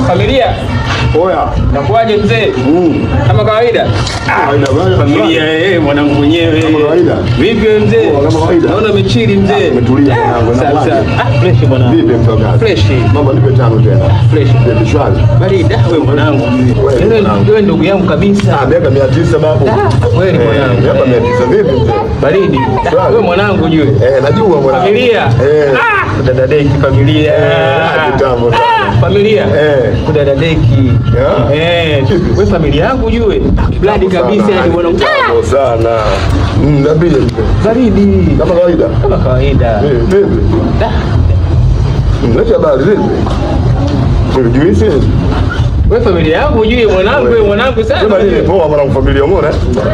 Familia. Oya. Nakuaje mzee? Kama kawaida. Familia mwanangu mwenyewe. Kama kawaida. Vipi wewe mzee? Kama kawaida. Naona umechili mzee. Umetulia mwanangu. Sasa. Fresh bwana. Vipi mtoka? Fresh. Mambo nipe tano tena. Fresh. Vipi shwari? Baridi wewe mwanangu. Wewe ndugu yangu kabisa. Miaka 900 babu. Kweli mwanangu. Miaka 900 vipi mzee? Baridi. Wewe mwanangu ujue. Najua mwanangu. Familia. Dada Deki familia. Kitambo. Familia. Dada Deki. Wewe familia yangu ujue. Blood kabisa yani mwanangu. Sana. Nabie. Baridi. Kama kawaida. Kama kawaida. Vipi? Leta habari vipi? Juisi? Wewe familia yangu ujue mwanangu sana. Wewe poa mwanangu familia umeona?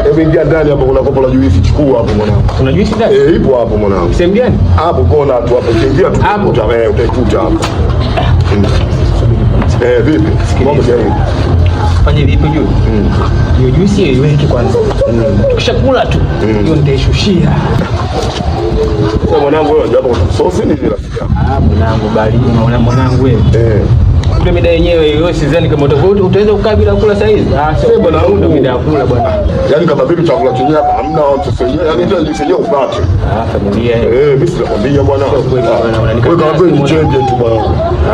Hebu ingia ndani hapo kuna kopo la juisi chukua hapo mwanangu. Kuna juisi ndani? Ipo hapo mwanangu. Sehemu gani? Hapo kona tu hapo kiingia tu. Hapo utaikuta hapo. Vipi? Mambo gani? Fanye vipi juu? Hiyo juisi iweke kwanza. Tukishakula tu hiyo nitaishushia. Sasa mwanangu wewe hapo sosi ni rafiki yako. Mwanangu baridi mwanangu wewe. Ile mida yenyewe hiyo sidhani kama utaweza kukaa bila kula saa hizi. Sio bwana wangu ndio mida ya kula bwana. Yaani kama vipi chakula chenyewe hapa hamna watu sasa. Yaani ndio jisije upate. Familia. Mimi sinakwambia bwana. Wewe kama wewe ni change tu bwana.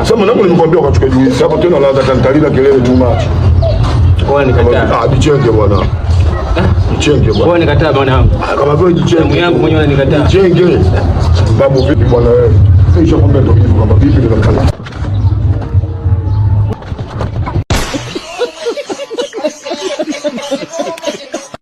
Sasa mwanangu nimekwambia ukachukue juisi hapo tena ladha tantalila kelele tu macho. Kwa nikataa. Jichenge bwana. Jichenge bwana. Kwa nikataa bwana. Kama wewe jichenge. Yangu mwenyewe nikataa. Jichenge. Babu vipi bwana wewe? Sasa ishakwambia ndio hivyo kama vipi ndio